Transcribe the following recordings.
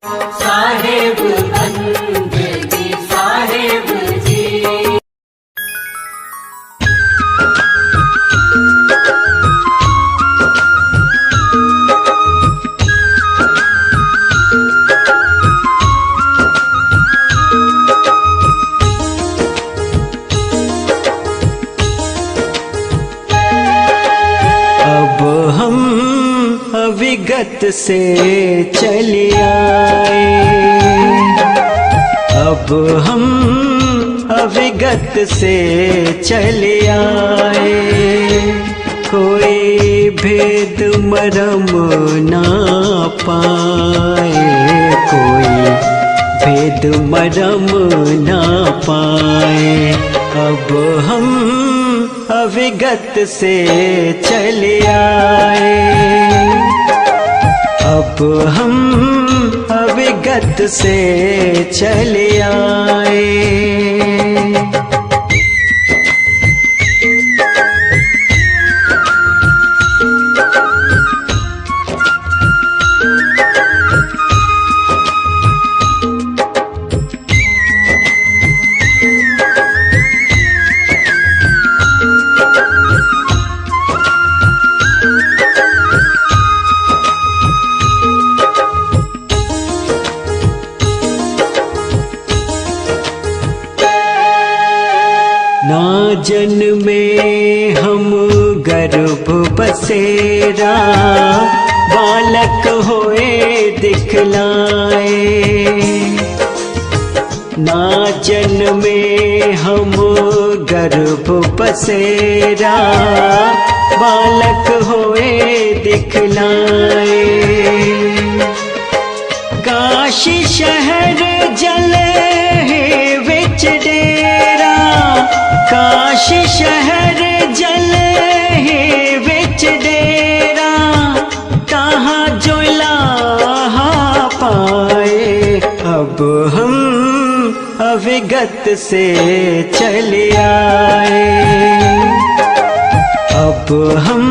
साहेब बंदगी साहेब जी। अब हम अविगत से चले आए, अब हम अविगत से चले आए। कोई भेद मरम ना पाए, कोई भेद मरम ना पाए। अब हम अविगत से चले आए, अब हम अविगत से चले आए। ना जन्मे हम गर्भ बसेरा, बालक होए दिखलाए। ना जन्मे हम गर्भ बसेरा, बालक होए दिखलाए। काशी शहर जले विच डेरा, काशी शहर जल विच डेरा। कहाँ जुला पाए, अब हम अविगत से चले आए, अब हम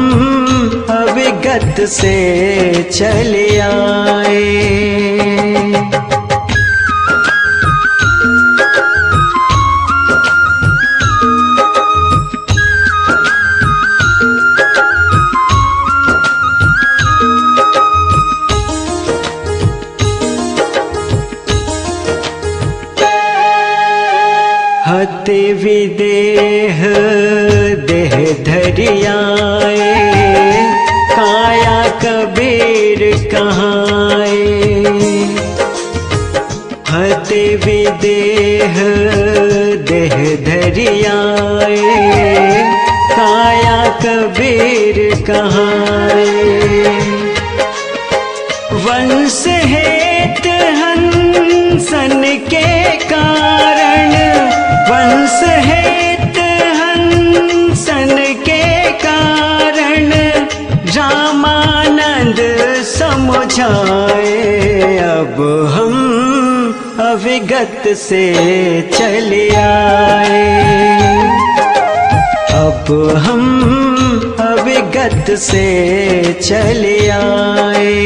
अविगत से चले आए। हते विदेह देह धरियाए, काया कबीर कहाए। हते विदेह देह धरियाए, काया कबीर कहाए। वंश हेत हंसन के कारण, वंश हेत हंसन के कारण। रामानंद समझाए, अब हम अविगत से चले आए, अब हम अविगत से चले आए।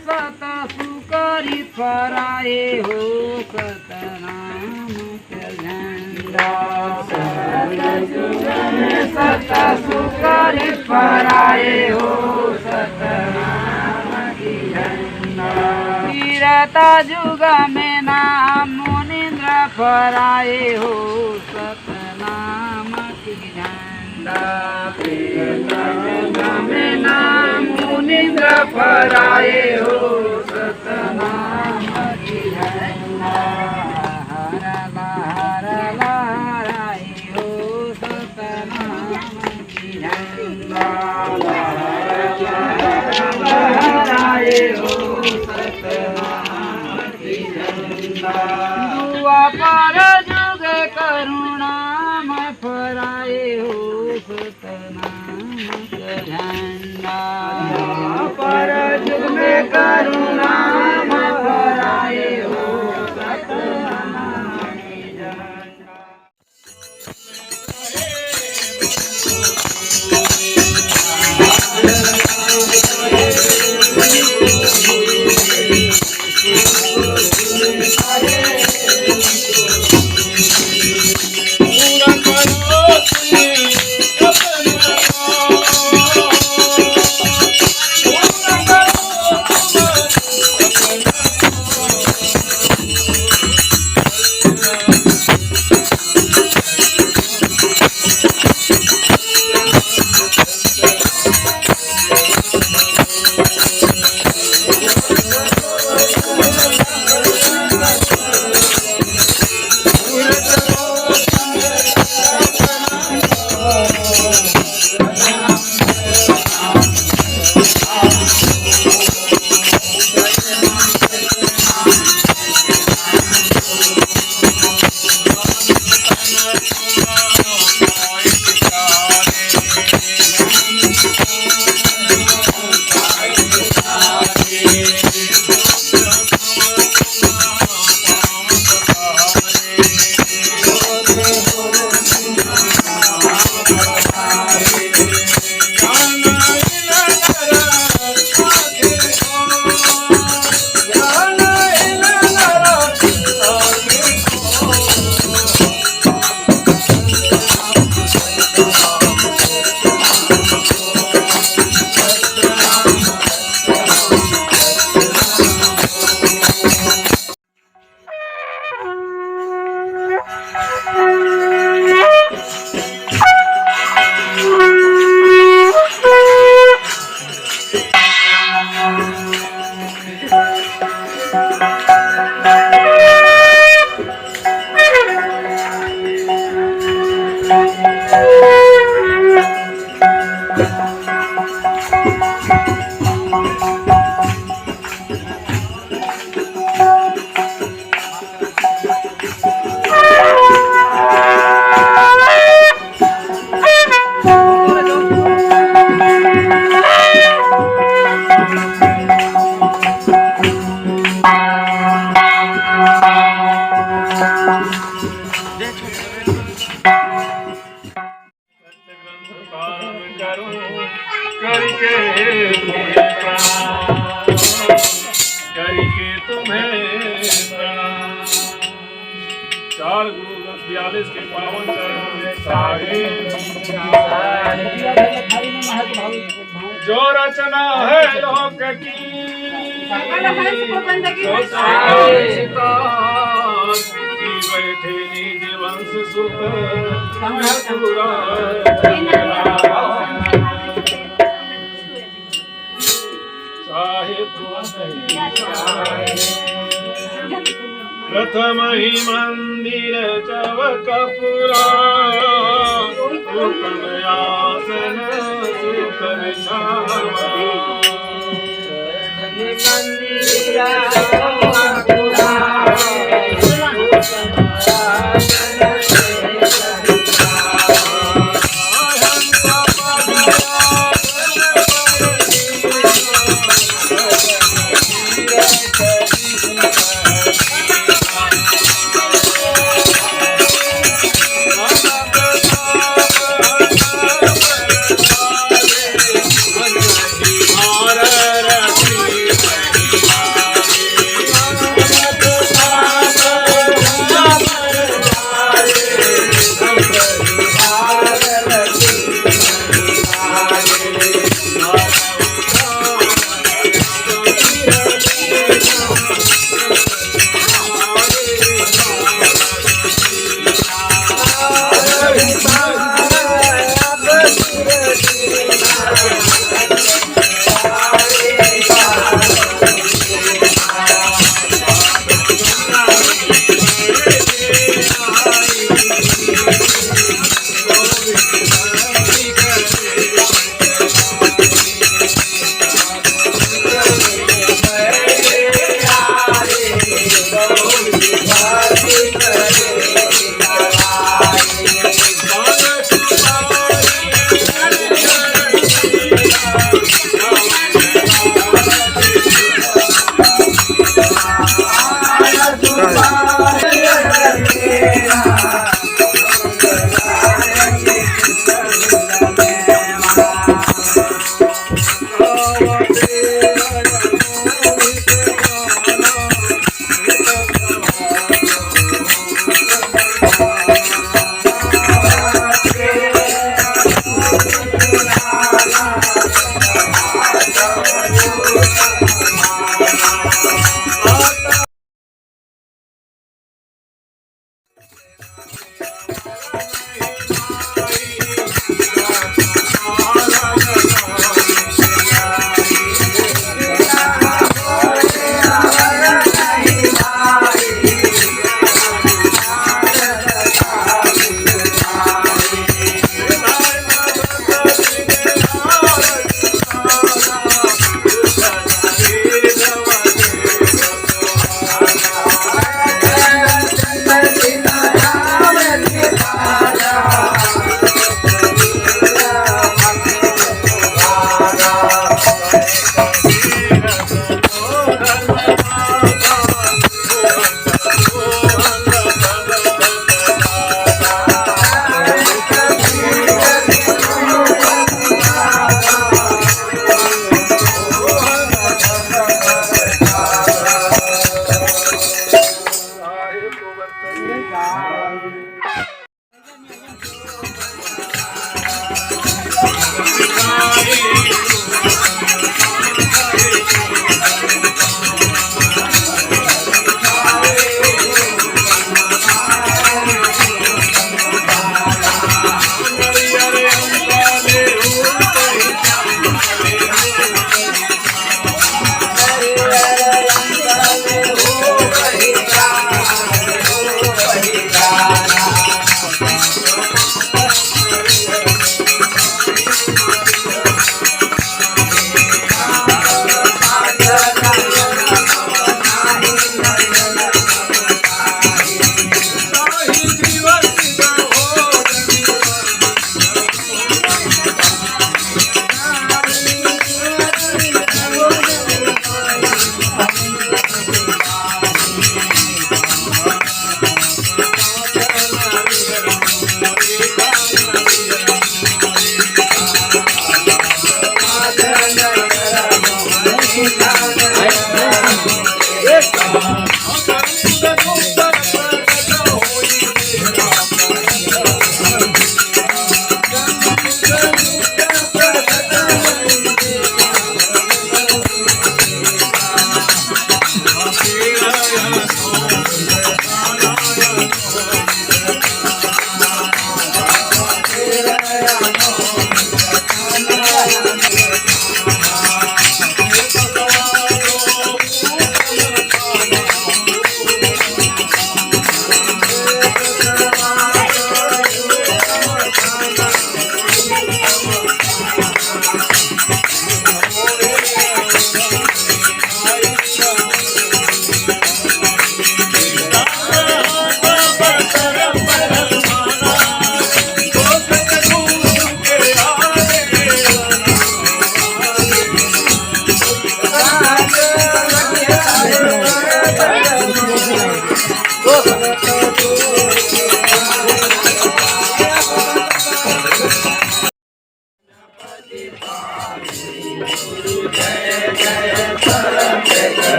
सत सुकरी फराए हो, सतनाम के झंडा। सतयुग में सत सुकरी फराए हो, सतनाम की झंडा। तीरता युग में नाम मुनीन्द्र फराए हो, सतनाम की झंडा। तीरता युग में नाम मुनीन्द्र फराए हो, सतनाम की झंडा। हर लहराए हो, सतनाम की झंडा। लहराए हो, सतनाम की झंडा। दुआ पर जुग करुणाम फराए हो, सतनाम का झंडा। पर करुणा में फराए हो सतनामी झंडा। करके तुम्हें प्रणाम। 4 गुरु 42 के पावन चरणों में साहिब जो रचना है लोक की बैठे निज वंश सुख प्रथम ही मंदिर चवकपुरा उत्तम आसन सुख विछावा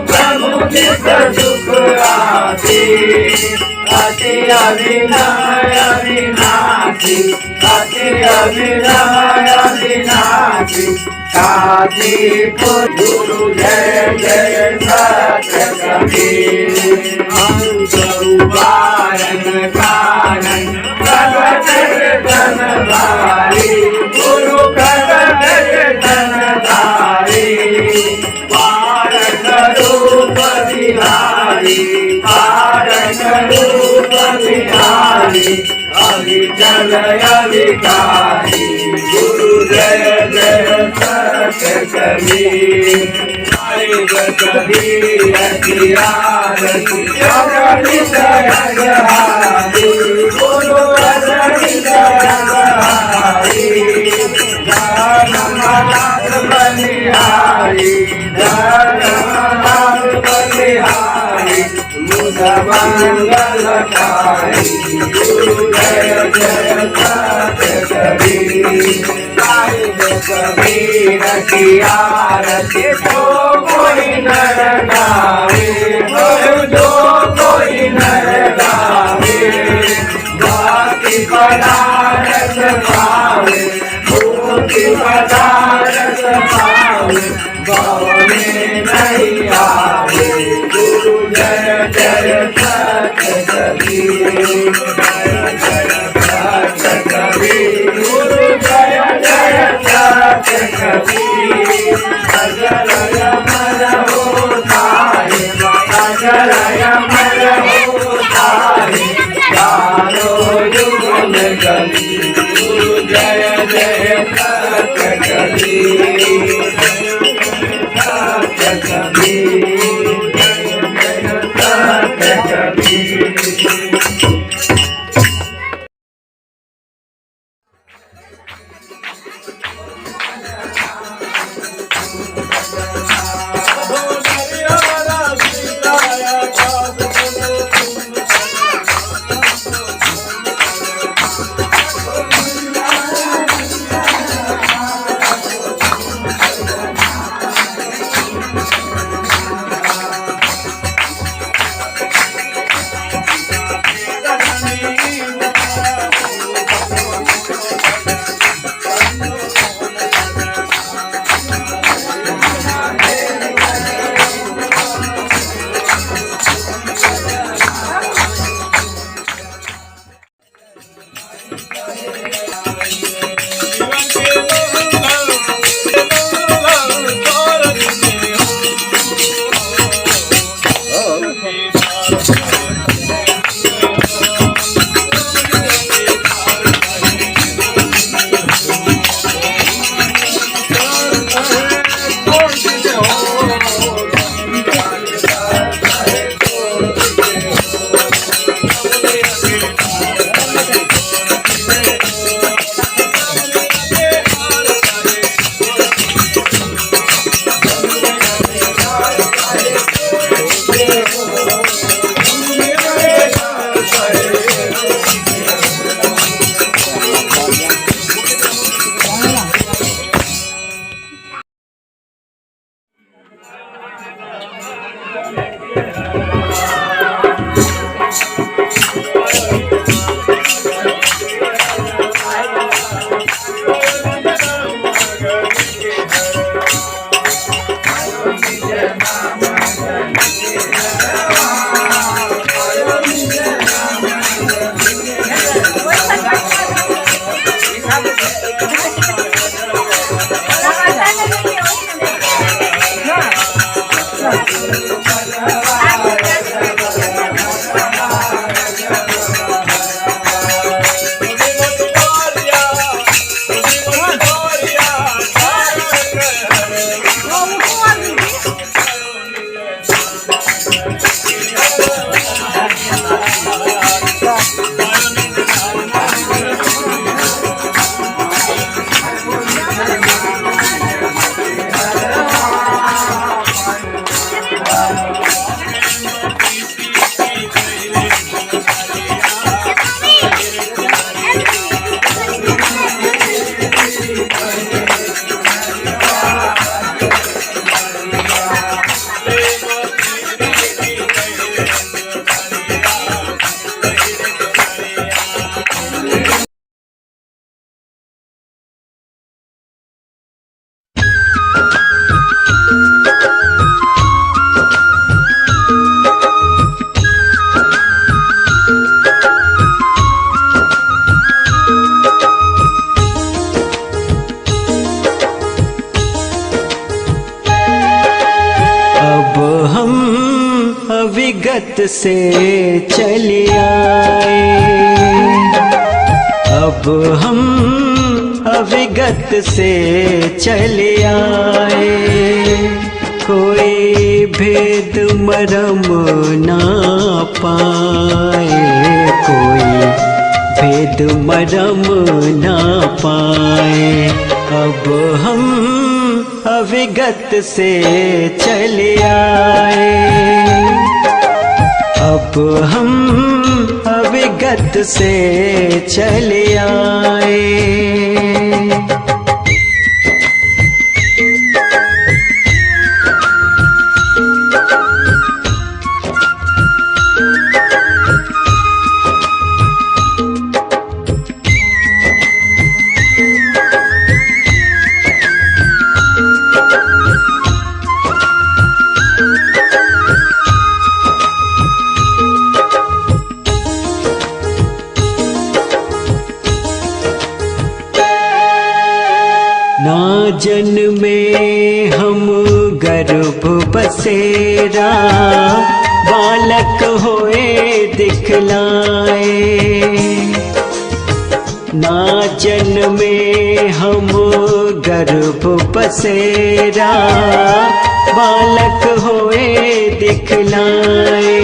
प्रभु नित सुख राशि अविनाशी अति अविनय अविनाशी काशीपुर गुरु जय जय सत्य कबीर अंतरुपारण कारण प्रगट धनधारी गुरु प्रगट धनधारी पारण रूप बिहारी पारण रूप बिहारी अविचल अविकारी गुरु जय जय सत्य कबीर कबीर कियारती जगदीश जगहारी गुरु जगदीश जगहारी धर्मनाथ बलिहारी धर्मनाथ बलिहारी मुद मंगलकारी गुरु जय जय सत्य कबीर कबीर की आरती जो कोई नर गावे जो कोई नर गावे बाकी पदारथ पावे भूति पदारथ पावे गौने नहीं आवे गुरु जय जय सत्य कबीर जय जय सत्य कबीर गुरु जय जय सत्य कबीर अजर अमर होता है अजर अमर होता है चारों युग में कबीर गुरु जय जय सत्य कबीर सत्य कबीर जय जय सत्य कबीर अविगत से चले आए। अब हम अविगत से चले आए। कोई भेद मरम ना पाए, कोई भेद मरम ना पाए। अब हम अविगत से चले आए। अब हम अविगत से चले आए। ना जन्मे हम गर्भ बसेरा, बालक होए दिखलाए। ना जन्मे हम गर्भ बसेरा, बालक होए दिखलाए।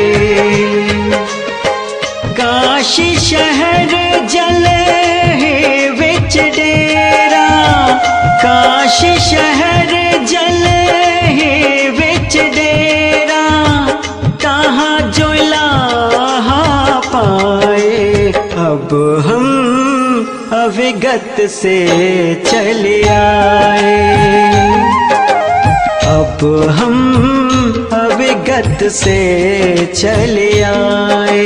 काशी शहर जले विच डेरा, काशी शहर जले विच डेरा। कहाँ जोला पाए। अब हम अविगत से चले आए। अब हम अविगत से चले आए।